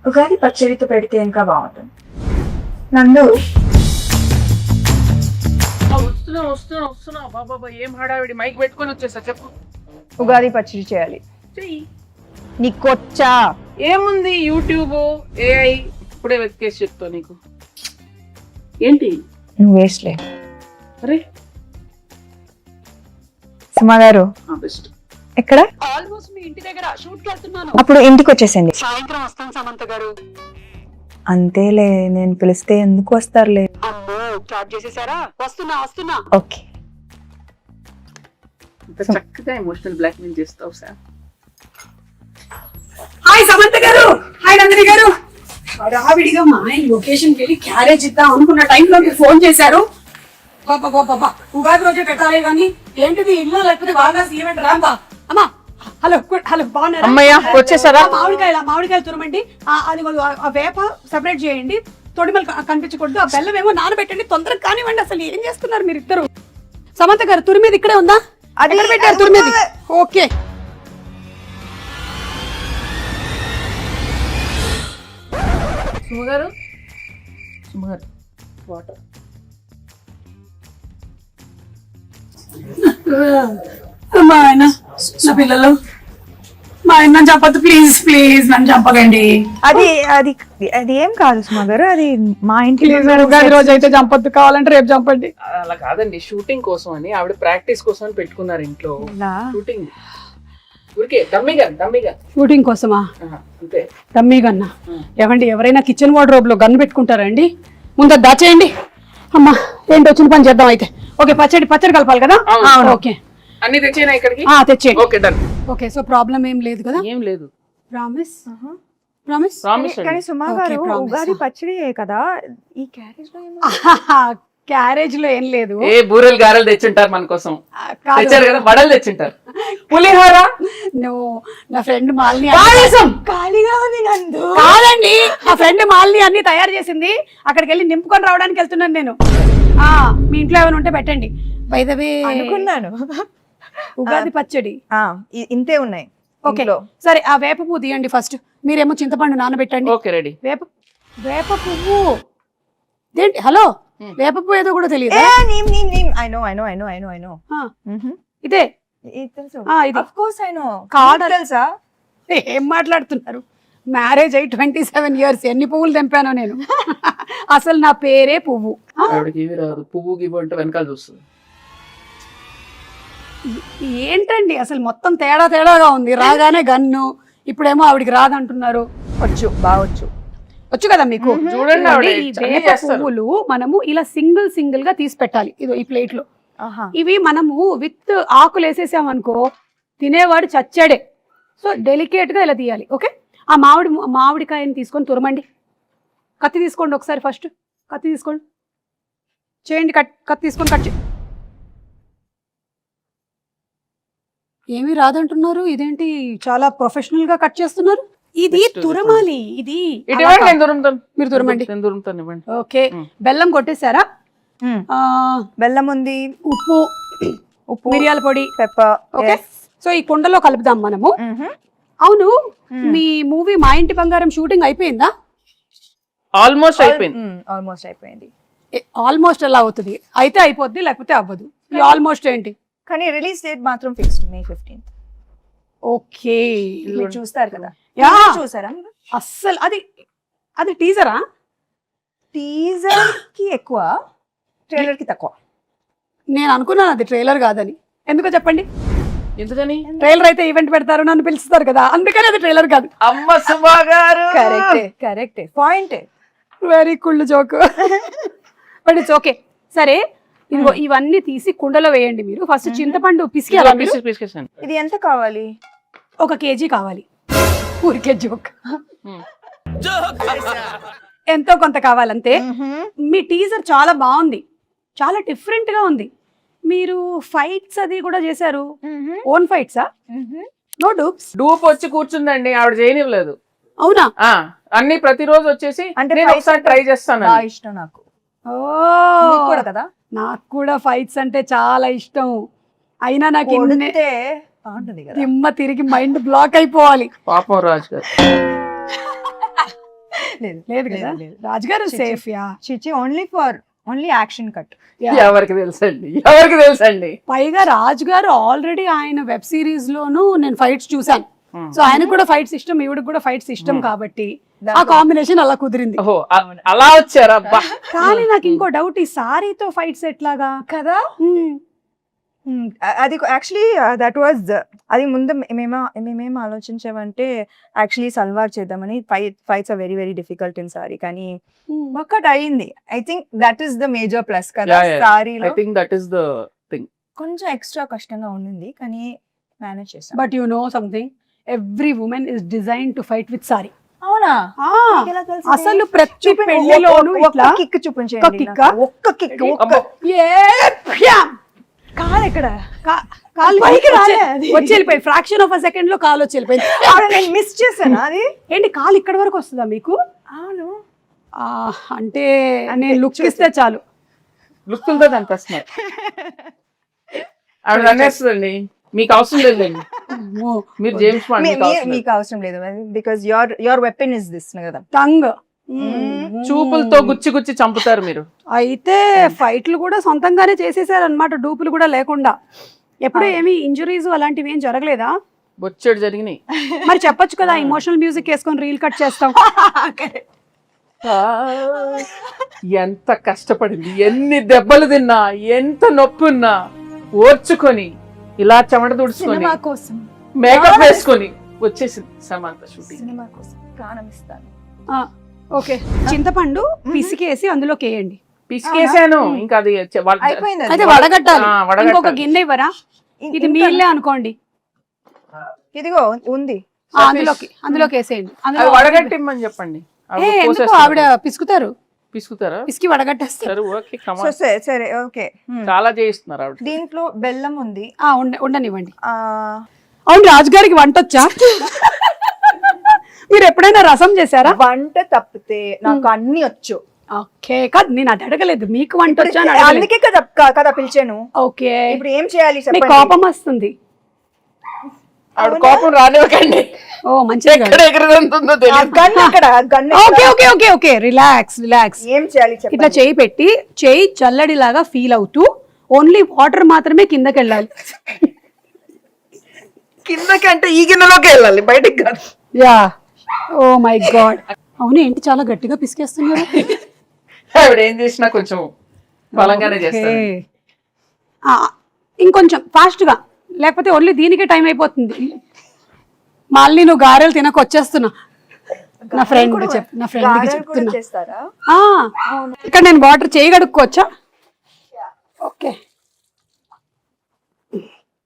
ఉగాది పచ్చడితో పెడితే ఇంకా బాగుంటుంది. నందు వస్తున్నా బాబా ఏం హడావిడి, మైక్ పెట్టుకొని వచ్చేసా. చెప్పు. ఉగాది పచ్చడి చేయాలి. చెయ్యి. నీకొచ్చా? ఏముంది, యూట్యూబ్, ఏఐ ఇప్పుడే వెతికేసి చెప్తా నీకు. ఏంటి నువ్వు వేస్ట్లే. అరే సుమా గారు బెస్ట్. ఎక్కడ? ఆల్మోస్ట్ మీ ఇంటి దగ్గర షూట్ కి వెళ్తున్నాను. అప్పుడు ఇంటికి వచ్చేసింది. సాయంత్రం వస్తాను సమంత గారు. అంతేలే, నేను పిలిస్తే ఎందుకు వస్తారులే. అమ్మో స్టార్ట్ చేసేసారా? వస్తున్నా. ఓకే. ఇంత చక్కగా ఎమోషనల్ బ్లాక్ మెయిల్ చేస్తావు సార్. హాయ్ సమంత గారు, హాయ్ నందిని గారు. హడావిడిగా మా ఆయన లొకేషన్ కి వెళ్ళి క్యారేజ్ ఇద్దాం అనుకున్న టైంలో మీరు ఫోన్ చేశారు. బాబా ఉగాది రోజే పెట్టాలి కానీ ఏంటిది ఇల్లు లేకపోతే బాగా ఈవెంట్ రాంబా. అమ్మా హలో బాగున్నారా? అమ్మయ్య వచ్చేసారా? మామిడికాయలు తురమండి. అది ఆ వేప సెపరేట్ చేయండి, తొడిమలు కనిపించకూడదు. ఆ బెల్లం ఏమో నానబెట్టండి, తొందరగా కానివ్వండి. అసలు ఏం చేస్తున్నారు మీరు ఇద్దరు? సమంత గారు తురిమేది ఇక్కడే ఉందా? అది పెట్టారు తురిమేది. Okay సుమగారు water. మా ఆయన నా పిల్లలు, మా ఆయన నన్ను చంపద్దు ప్లీజ్ నన్ను చంపకండి. అది అది అది ఏం కాదు సుమా గారు, అది మా ఇంటి ఉగాది రోజు అయితే చంపద్దు, కావాలంటే రేపు చంపండి. అలా కాదండి, షూటింగ్ కోసం అని ఆవిడ ప్రాక్టీస్ కోసం అని పెట్టుకున్నారు ఇంట్లో. షూటింగ్ ఊరికే డమ్మీగా షూటింగ్ కోసమా? అంతే. డమ్మీ గన్నా? ఏమండి, ఎవరైనా కిచెన్ వార్డ్రోబ్ లో గన్ పెట్టుకుంటారండి? ముందు దాచేయండి. అమ్మా ఏంటి, వచ్చిన పని చేద్దాం అయితే. ఓకే, పచ్చడి కలపాలి కదా? ఓకే, అన్ని తెచ్చేనా ఇక్కడికి? తెచ్చేయండి. Okay done. Okay, so problem ఏం లేదు కదా? ఏం లేదు. ప్రామిస్. కానీ సుమా గారు ఉగాది పచ్చడి కదా, ఈ క్యారేజ్ లో క్యారేజ్ లో ఏం లేదు. ఏ బూరెలు గారెలు తెచ్చుంటారు మన కోసం, తెచ్చారు కదా, వడలు తెచ్చుంటారు, పులిహోర. నా ఫ్రెండ్ మాలిని ఖాళీగా ఉంది నందు. కాదండి, నా ఫ్రెండ్ మాలిని అన్ని తయారు చేసింది. అక్కడికి వెళ్ళి నింపుకొని రావడానికి వెళ్తున్నాను నేను. మీ ఇంట్లో ఏమైనా ఉంటే పెట్టండి. బై ద వే అనుకున్నాను ఉగాది పచ్చడి ఇంతే ఉన్నాయి. ఓకే సరే, ఆ వేప పువ్వు తీయండి ఫస్ట్. మీరేమో చింతపండు నానబెట్టండి. Okay ready. వేప పువ్వు ఏంటి? హలో, వేప పువ్వు ఏదో కూడా తెలియదు. ఇదే తెలుసా? ఏం మాట్లాడుతున్నారు? మ్యారేజ్ అయ్యి 27 years, ఎన్ని పువ్వులు తెంపానో నేను. అసలు నా పేరే పువ్వు. పువ్వు గివ్వు అంటే వెనకాల చూస్తుంది. ఏంటండి అసలు మొత్తం తేడాగా ఉంది. రాగానే గన్ను, ఇప్పుడేమో ఆవిడికి రాదంటున్నారు. వచ్చు కదా మీకు. చూడండి, ఈ వేప పువ్వులు మనము ఇలా సింగిల్ గా తీసి పెట్టాలి. ఇదో ఈ ప్లేట్ లో. ఇవి మనము విత్ ఆకులు వేసేసామనుకో తినేవాడు చచ్చాడే. సో డెలికేట్ గా ఇలా తీయాలి. ఓకే, ఆ మామిడికాయని తీసుకొని తురమండి. కత్తి తీసుకోండి ఒకసారి. ఫస్ట్ కత్తి తీసుకోండి, చేయండి. కత్తి తీసుకొని కట్ ఏమీ రాదంటున్నారు. ఇదేంటి చాలా ప్రొఫెషనల్ గా కట్ చేస్తున్నారు? ఇది తురమాలి. ఇది మీరు తురమండి. ఓకే, బెల్లం కొట్టేశారా? బెల్లం ఉంది, ఉప్పు, మిరియాల పొడి, పెప్పర్. ఓకే, సో ఈ కుండలో కలుపుదాం మనము. అవును, మీ మూవీ మా ఇంటి బంగారం షూటింగ్ అయిపోయిందా? ఆల్మోస్ట్ అయిపోయింది. ఆల్మోస్ట్ ఎలా అవుతుంది? అయితే అయిపోద్ది, లేకపోతే అవ్వదు. ఆల్మోస్ట్ ఏంటి? కానీ రిలీజ్ డేట్ మాత్రం ఫిక్స్డ్ May 15th. ఓకే, చూస్తారు కదా? చూసారా? అస్సలు అది టీజరా? టీజర్ కి ఎక్కువ, ట్రైలర్ కి తక్కువ. నేను అనుకున్నాను అది ట్రైలర్ కాదని. ఎందుకో చెప్పండి. ఎందుకని? ట్రైలర్ అయితే ఈవెంట్ పెడతారు, నన్ను పిలుస్తారు కదా, అందుకని అది ట్రైలర్ కాదు. అమ్మ సుమా గారు, కరెక్టే పాయింట్. వెరీ కుళ్ళు జోక్. But it's okay. సరే, ఇదిగో ఇవన్నీ తీసి కుండలో వేయండి. మీరు ఫస్ట్ చింతపండు పిసికేయాలా? ఇది ఎంత కావాలి? 1 kg కావాలి. ఊరికే జోక్. ఎంతో కొంత కావాలంతే. మీ టీజర్ చాలా బాగుంది, చాలా డిఫరెంట్ గా ఉంది. మీరు ఫైట్స్ అది కూడా చేశారు. ఓన్ ఫైట్సా? No dupes? డూప్ వచ్చి కూర్చుందండి, ఆవిడ చేయనివ్వలేదు. అవునా? అన్ని ప్రతిరోజు వచ్చేసి అంటే ఒకసారి ట్రై చేస్తాను. ఇష్టం నాకు. కూడా కదా, నాకు కూడా ఫైట్స్ అంటే చాలా ఇష్టం. అయినా నాకు దిమ్మ తిరిగి మైండ్ బ్లాక్ అయిపోవాలి. పాపం రాజు గారు. లేదు లేదు కదా రాజుగారు సేఫ్ యా చిచి ఓన్లీ యాక్షన్ కట్. ఎవరికి తెలుసండి పైగా రాజుగారు ఆల్రెడీ ఆయన వెబ్ సిరీస్ లోను నేను ఫైట్స్ చూసాను. సో ఆయనకు కూడా ఫైట్స్ ఇష్టం, ఈవిడకి కూడా ఫైట్స్ ఇష్టం కాబట్టి ఆ కాంబినేషన్ అలా కుదిరింది. ఓహో అలా వచ్చారా? కానీ నాకు ఇంకో డౌట్, ఈ సారీతో ఫైట్స్ ఎట్లాగా కదా. అది యాక్చువల్లీ దట్ వాజ్ అది ముందు మేమేం ఆలోచించామంటే యాక్చువల్లీ సల్వార్ చేద్దామని. Fights are very very difficult in sari, కానీ ఒక్కటి అయింది. I think that is the major plus కదా సారీలో. I think that is the thing. కొంచెం ఎక్స్ట్రా కష్టంగా ఉండింది కానీ మేనేజ్ చేసాం. But you know something, every women is design to fight with sari. అవునా? అసలు ప్రతి పెళ్లిలోనూ ఇట్లా కిక్ చూపించండి. ఒక్క కిక్ కాలు ఎక్కడ కాలు వచ్చి వెళ్ళిపోయి ఫ్రాక్షన్ ఆఫ్ అ సెకండ్ లో కాలు వచ్చి వెళ్ళిపోయింది. నేను మిస్ చేశాను. అది ఏంటి కాలు ఇక్కడ వరకు వస్తుందా మీకు? అవును. అంటే నేను లుక్ ఇస్తే చాలు. లుక్ ఉంటుంది అని ప్రశ్న ఆవిడ అనేస్తుందండి. మీకు అవసరం లేదండి, మీరు జేమ్స్ బాండ్, మీకు అవసరం లేదు. Because your weapon is this కదా, టంగ్. చూపులతో గుచ్చి చంపుతారు మీరు. అయితే ఫైట్లు కూడా సొంతంగానే చేసేసారు అనమాట, డూపులు కూడా లేకుండా. ఎప్పుడు ఏమి ఇంజురీస్ అలాంటివి ఏం జరగలేదా? బొచ్చెడు జరిగినాయి. మరి చెప్పొచ్చు కదా, ఇమోషనల్ మ్యూజిక్ వేసుకొని రీల్ కట్ చేస్తాం. ఎంత కష్టపడింది, ఎన్ని దెబ్బలు తిన్నా, ఎంత నొప్పి ఉన్నా ఓర్చుకొని ఇలా చెమట తుడుచుకొని మేకప్ వేసుకొని వచ్చేసింది సమంత షూటింగ్. సినిమా కోసం ప్రాణం ఇస్తాను. ఓకే, చింతపండు పిసికేసి అందులోకి వేయండి. పిసికేసాను, ఇంకా అది అయిపోయింది. అయితే వడగట్టాలి. ఇంకొక గిన్నె ఇవ్వరా? ఇది మీళ్ళే అనుకోండి. ఇదిగో ఉంది, అందులోకి వేసేయండి. వడగట్టిమ్మని చెప్పండి. ఎందుకు ఆవిడ పిసుకుతారా? పిసికి వడగట్టేస్తారు. సరే ఓకే. చాలా చేయిస్తున్నారు ఆవిడ. దీంట్లో బెల్లం ఉంది. ఉండనివ్వండి. అవును, రాజుగారికి వంట వచ్చా? మీరు ఎప్పుడైనా రసం చేశారా? వంట తప్పితే నాకు అన్ని వచ్చు. ఓకే, కాదు నేను అది అడగలేదు, మీకు వంట వచ్చా? అందుకే కదా పిలిచాను. ఓకే, ఇప్పుడు ఏం చేయాలి? కోపం వస్తుంది. ఆవిడ కోపం రానివ్వకండి. ఓ మంచిగా రిలాక్స్. ఏం చేయాలి? ఇట్లా చేయి పెట్టి, చేయి చల్లడిలాగా ఫీల్ అవుతూ ఓన్లీ వాటర్ మాత్రమే కిందకి వెళ్ళాలి. కిందకి అంటే ఈ గిన్నెలోకి వెళ్ళాలి, బయటికి కాదు. Yeah, oh my God. అవును, ఏంటి చాలా గట్టిగా పిసికేస్తున్నారు? ఆవిడ ఏం చేసినా కొంచెం బలంగానే చేస్తారు. ఇంకొంచెం ఫాస్ట్ గా, లేకపోతే ఓన్లీ దీనికే టైం అయిపోతుంది. మళ్ళీ నువ్వు గారెలు తినక వచ్చేస్తున్నా. నా ఫ్రెండ్కి చెప్తున్నా. ఇక్కడ నేను వాటర్ చేయగడుక్కోవచ్చా? ఓకే,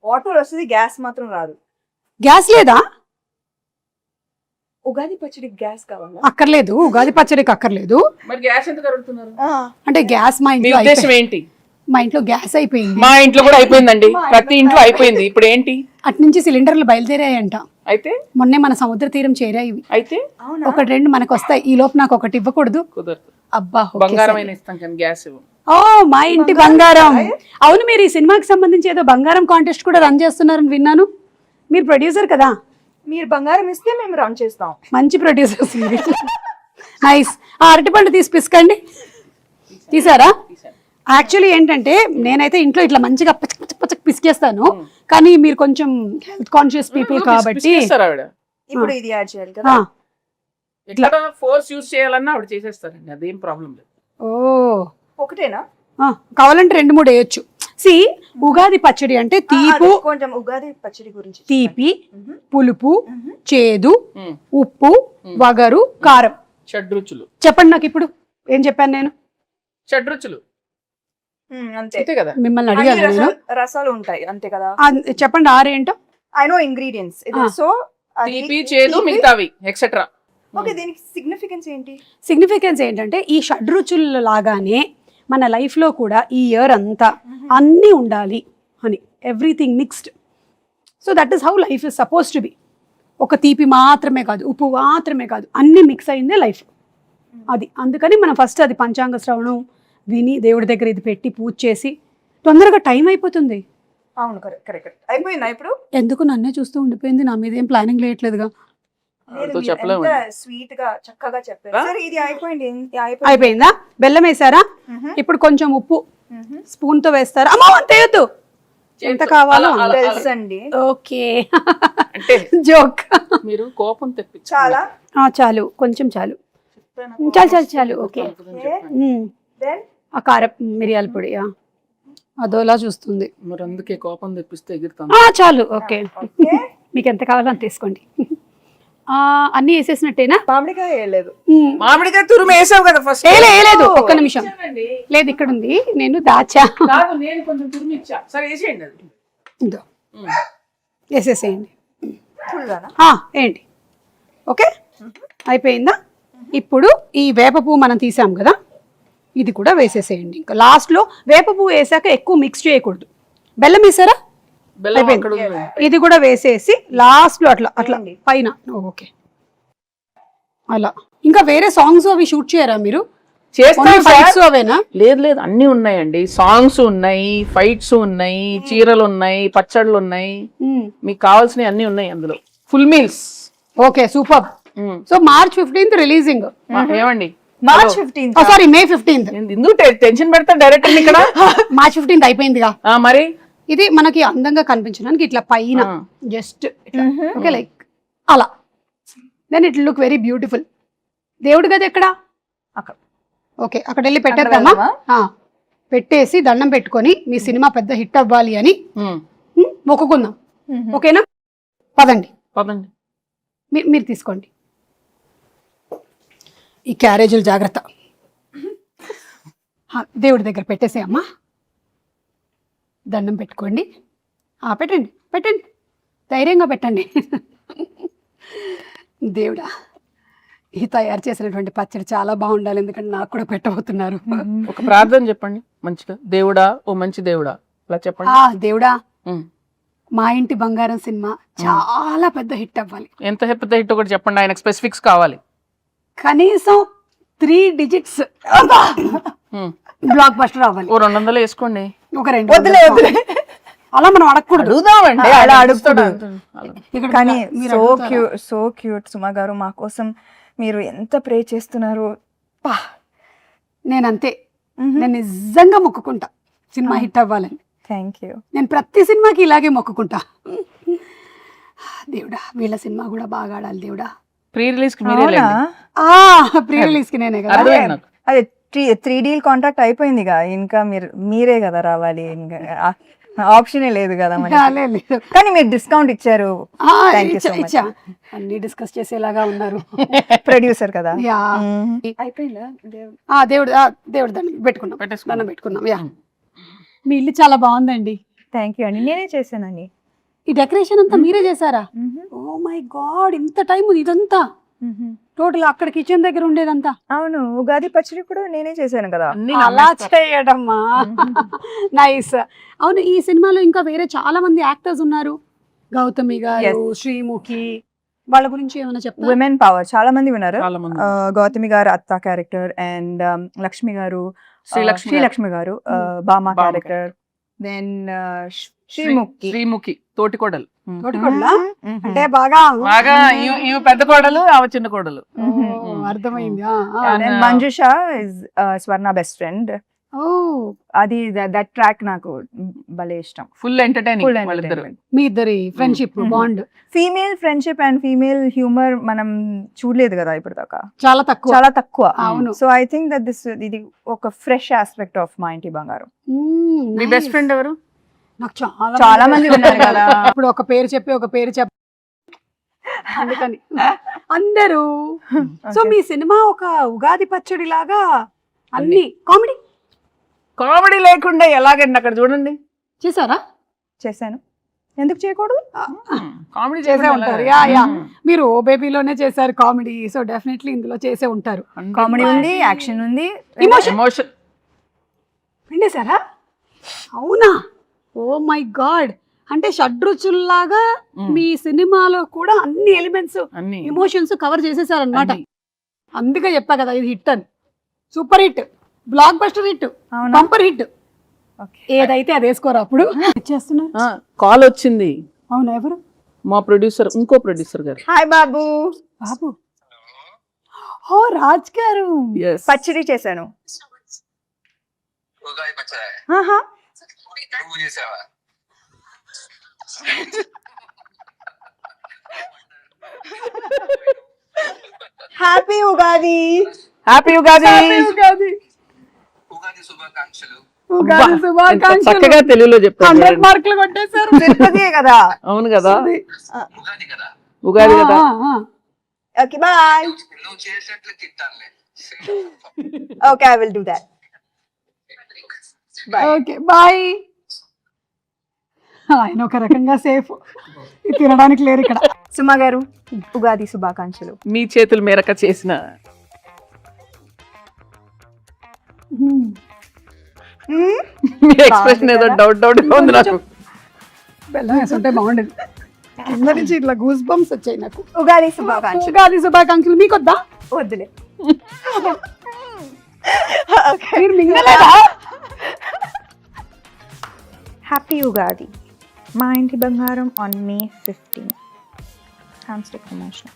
వాటర్ వస్తుంది, గ్యాస్ మాత్రం రాదు. గ్యాస్ లేదా? ఉగాది పచ్చడికి గ్యాస్ కావాలా? అక్కర్లేదు, ఉగాది పచ్చడికి అక్కర్లేదు. మరి గ్యాస్ ఎందుకు అడుగుతున్నారు? అంటే గ్యాస్ మా ఇంట్లో ఏంటి? మా ఇంట్లో గ్యాస్ అయిపోయింది. మా ఇంట్లో కూడా అయిపోయిందండి, ప్రతి ఇంట్లో అయిపోయింది. ఇప్పుడు ఏంటి? అటు నుంచి సిలిండర్లు బయలుదేరాయంట. అయితే మొన్నే మన సముద్ర తీరం చేరాయి. అయితే ఒకటి రెండు మనకు వస్తాయి. ఈ లోపు నాకు ఒకటి ఇవ్వకూడదు? కుదరదు. అబ్బా, బంగారం అయినా ఇస్తాం కానీ గ్యాస్ ఇవ్వం. ఓ మా ఇంటి బంగారం. అవును, మీరు ఈ సినిమాకి సంబంధించి ఏదో బంగారం కాంటెస్ట్ కూడా రన్ చేస్తున్నారని విన్నాను. మీరు ప్రొడ్యూసర్ కదా? మీరు బంగారం ఇస్తే మేము రన్ చేస్తాం. మంచి ప్రొడ్యూసర్స్. నైస్. ఆ అరటిపండు తీసి పిసకండి. తీసారా? యాక్చువల్లీ ఏంటంటే నేనైతే ఇంట్లో ఇట్లా మంచిగా పచ్చక్ పిసికేస్తాను, కానీ మీరు కొంచెం హెల్త్ కాన్షియస్ పీపుల్ కాబట్టి ఇప్పుడు ఇది యాడ్ చేయాలి కదా. ఇట్లా ఫోర్స్ యూస్ చేయాలన్నా ఆవిడ చేసేస్తారండి, అదేం ప్రాబ్లం లేదు. ఓ ఒకటేనా? కావాలంటే 2-3 వేయొచ్చు. సి ఉగాది పచ్చడి అంటే తీపు, కొంచెం ఉగాది పచ్చడి గురించి తీపి, పులుపు, చేదు, ఉప్పు, వగరు, కారం, షడ్రుచులు. చెప్పండి నాకు ఇప్పుడు ఏం చెప్పాను నేను? షడ్రుచులు అంతే కదా. మిమ్మల్ని అడిగాను నేను. రసాలు ఉంటాయి అంతే కదా. చెప్పండి 6 ఏంటో. I know ingredients. సో తీపి, చేదు, మిగతావి ఎక్సెట్రా. ఓకే, దీనికి సిగ్నిఫికెన్స్ ఏంటి? సిగ్నిఫికెన్స్ ఏంటంటే ఈ షడ్రుచుల లాగానే మన లైఫ్లో కూడా ఈ ఇయర్ అంతా అన్నీ ఉండాలి అని, everything mixed. So that is how life is suppose to be. ఒక తీపి మాత్రమే కాదు, ఉప్పు మాత్రమే కాదు, అన్నీ మిక్స్ అయిందే లైఫ్. అది అందుకని మనం ఫస్ట్ అది పంచాంగ శ్రవణం విని దేవుడి దగ్గర ఇది పెట్టి పూజ చేసి తొందరగా టైం అయిపోతుంది. అవును, కరెక్ట్. అయిపోయిందా ఇప్పుడు? ఎందుకు నన్నే చూస్తూ ఉండిపోయింది? నా మీద ఏం ప్లానింగ్ లేయట్లేదుగా. వాళ్ళతో చెప్పలేము. స్వీట్ గా చక్కగా చెప్పారు. సరే ఇది అయిపోయింది. అయిపోయిందా? బెల్లం వేసారా? ఇప్పుడు కొంచెం ఉప్పు స్పూన్ తో వేస్తారా? అమ్మో అంతేయద్దు, ఎంత కావాలో తెలుసండి. ఓకే అంటే జోక్. మీరు కోపం తెప్పించి చాలా చాలు, కొంచెం చాలు, చాలు చాలు చాలు. ఓకే. దెన్ ఆ కారం మిరియాల పొడి అదోలా చూస్తుంది. మరి అందుకే కోపం తెప్పిస్తే ఎగురుతాం. చాలు. ఓకే, మీకు ఎంత కావాలో అంత తీసుకోండి. అన్ని వేసేసినట్టేనా? మామిడికాయ వేయలేదు. మామిడికాయ తురుము వేసావు కదా ఫస్ట్. వేయలేదు, ఒక్క నిమిషం. లేదు, ఇక్కడ ఉంది, నేను దాచా. నేను కొంచెం తురుము ఇచ్చా. సరే వేసేయండి అది. ఇదో వేసేసేయండి. ఫుల్గానా? ఏంటి? ఓకే, అయిపోయిందా? ఇప్పుడు ఈ వేప పువ్వు మనం తీసాం కదా, ఇది కూడా వేసేసేయండి. ఇంకా లాస్ట్లో వేప పువ్వు వేసాక ఎక్కువ మిక్స్ చేయకూడదు. బెల్లం వేసారా? బెల్లం అక్కడ ఉంది. ఇది కూడా వేసేసి లాస్ట్ లో అట్లా అట్లా పైన. ఓకే, అలా. ఇంకా వేరే సాంగ్స్ అవి షూట్ చేయరా మీరు? ఫైట్స్ అవేనా? లేదు లేదు, అన్ని ఉన్నాయండి. సాంగ్స్ ఉన్నాయి, ఫైట్స్ ఉన్నాయి, చీరలు ఉన్నాయి, పచ్చళ్ళు ఉన్నాయి, మీకు కావాల్సినవి అన్ని ఉన్నాయి అందులో. Full meals. Okay, super. So March 15th releasing. ఏమండి, మార్చ్ 15th. సారీ, మే 15th. ఎందుకు టెన్షన్ పెడతా డైరెక్టర్ ఇక్కడ? మార్చ్ 15th అయిపోయిందిగా. మరి ఇది మనకి అందంగా కనిపించడానికి ఇట్లా పైన జస్ట్ ఓకే, లైక్ అలా. Then it look very beautiful. దేవుడి గది ఎక్కడ? అక్కడ. ఓకే, అక్కడ వెళ్ళి పెట్టేద్దామా? పెట్టేసి దండం పెట్టుకొని మీ సినిమా పెద్ద హిట్ అవ్వాలి అని మొక్కుకుందాం. ఓకేనా? పదండి పదండి. మీరు తీసుకోండి. ఈ క్యారేజీలు జాగ్రత్త. దేవుడి దగ్గర పెట్టేసే అమ్మా. దండం పెట్టుకోండి. పెట్టండి పెట్టండి, ధైర్యంగా పెట్టండి. దేవుడా, ఈ తయారు చేసినటువంటి పచ్చడి చాలా బాగుండాలి, ఎందుకంటే నాకు కూడా పెట్టబోతున్నారు. ఒక ప్రార్థన చెప్పండి మంచిగా. దేవుడా, ఓ మంచి దేవుడా, అలా చెప్పండి. దేవుడా, మా ఇంటి బంగారం సినిమా చాలా పెద్ద హిట్ అవ్వాలి. ఎంత పెద్ద హిట్ ఒకటి చెప్పండి, ఆయనకు స్పెసిఫిక్స్ కావాలి. కనీసం 3 digits బ్లాక్ బస్టర్ అవ్వాలి. ఓ 200 వేసుకోండి. ఒక 2 అలా మనం అడగకూడదు. అడుగుదామండి, అలా అడుగుతాడు. కానీ సో క్యూట్ సుమా గారు, మా కోసం మీరు ఎంత ప్రే చేస్తున్నారు. నేనంతే, నేను నిజంగా మొక్కుకుంటా సినిమా హిట్ అవ్వాలని. Thank you. నేను ప్రతి సినిమాకి ఇలాగే మొక్కుకుంటా. దేవుడా, వీళ్ళ సినిమా కూడా బాగా ఆడాలి దేవుడా. ప్రీ రిలీజ్ కి మీరే ప్రీ రిలీజ్ కి నేనే కదా. అదే 3D కాంట్రాక్ట్ అయిపోయిందిగా, ఇంకా మీరే కదా రావాలి, ఇంకా ఆప్షనే లేదు కదా మనకి. కానీ మీరు డిస్కౌంట్ ఇచ్చారు. అన్ని డిస్కస్ చేసేలాగా ఉన్నారు. ప్రొడ్యూసర్ కదా. అయిపోయిందా? దేవుడు దండం పెట్టుకున్నాం. మీ ఇల్లు చాలా బాగుందండి. థ్యాంక్ యూ అండి, నేనే చేశానండి. ఈ డెకరేషన్ అంతా మీరే చేశారా? ఓ మై గాడ్, ఇంత టైం ఉంది ఇదంతా. టోటల్ అక్కడ కిచెన్ దగ్గర ఉండేదంతా. అవును, ఉగాది పచ్చడి కూడా నేనే చేశాను కదా. అలా చేయడమ్మా, నైస్. అవును, ఈ సినిమాలో ఇంకా వేరే చాలా మంది యాక్టర్స్ ఉన్నారు. గౌతమి గారు, శ్రీముఖి, వాళ్ళ గురించి ఏమైనా చెప్తారా? విమెన్ పవర్ చాలా మంది ఉన్నారు. గౌతమి గారు అత్త క్యారెక్టర్, అండ్ లక్ష్మి గారు, శ్రీలక్ష్మి గారు బామా క్యారెక్టర్, దెన్ శ్రీముఖి తోటికోడలు. అంటే బాగా ఈమె పెద్ద కోడలు, ఆమె చిన్న కోడలు. అర్థమైంది. Manjusha is Swarna best friend. అది దట్ ట్రాక్ నాకు భలే ఇష్టం. Full entertaining. మీ ఇద్దరి friendship bond, female friendship and female humour మనం చూడలేదు కదా ఇప్పుడు దాకా, చాలా తక్కువ. అవును. సో ఐ థింక్ దట్ ఇది ఒక ఫ్రెష్ ఆస్పెక్ట్ ఆఫ్ మా ఇంటి బంగారం. మీ బెస్ట్ ఫ్రెండ్ ఎవరు? నాకు చాలా మంది ఉన్నారు కదా. ఇప్పుడు ఒక పేరు చెప్పి అందుకని అందరూ. సో మీ సినిమా ఒక ఉగాది పచ్చడి లాగా అన్ని కామెడీ లేకుండా ఎలాగండి అక్కడ చూడండి. చేశారా? చేశాను, ఎందుకు చేయకూడదు? కామెడీ చేసే ఉంటారు. మీరు ఓ బేబీలోనే చేశారు కామెడీ, సో డెఫినెట్లీ ఇందులో చేసే ఉంటారు. కామెడీ ఉంది, యాక్షన్ ఉంది, ఎమోషన్ పిండేశారా? అవునా? ఓ మై గాడ్, అంటే షడ్రుచుల్లాగా మీ సినిమాలో కూడా అన్ని ఎలిమెంట్స్, ఎమోషన్స్ కవర్ చేసేసారనమాట. అందుకే చెప్పా కదా ఇది హిట్ అని. Super hit, block buster hit, bumper hit. ఏదైతే అది వేసుకోరా అప్పుడు. కాల్ వచ్చింది. అవునా? ఎవరు? మా ప్రొడ్యూసర్, ఇంకో ప్రొడ్యూసర్ గారు. హాయ్ బాబు. బాబు ఓ రాజ్ గారు Yes. పచ్చడి చేశాను. ఉగాది పచ్చడి ఆహా. నువ్వు చేసావా? హ్యాపీ ఉగాది. హ్యాపీ ఉగాది. ఉగాది ఉగాది శుభాకాంక్షలు. ఉగాది ఎంత శుభాకాంక్షలు. చక్కగా తెలుగులో చెప్తారు 100 చూడండి. మార్కులు కొట్టేశారు. తిరుపతియే కదా. అవును కదా, ఉగాది కదా, ఉగాది కదా. Okay bye. నువ్వు చేసినట్లు తిట్టానులే. Okay I will do that. Okay bye. ఆయన ఒక రకంగా సేఫ్, తినడానికి లేరు ఇక్కడ. సుమా గారు ఉగాది శుభాకాంక్షలు. మీ చేతుల మేరక చేసిన మీ ఎక్స్ప్రెషన్ ఏదో డౌట్ గా ఉంది నాకు. బెల్లం వేసుంటే బాగుండేది. కింద నుంచి ఇట్లా గూస్ బంప్స్ వచ్చాయి నాకు. ఉగాది శుభాకాంక్షలు. ఉగాది శుభాకాంక్షలు. మీకు వద్దా? వద్దులే. మీరు మింగలేదా? హ్యాపీ ఉగాది. మా ఇంటి బంగారం ఆన్ May 15. Hamster promotion.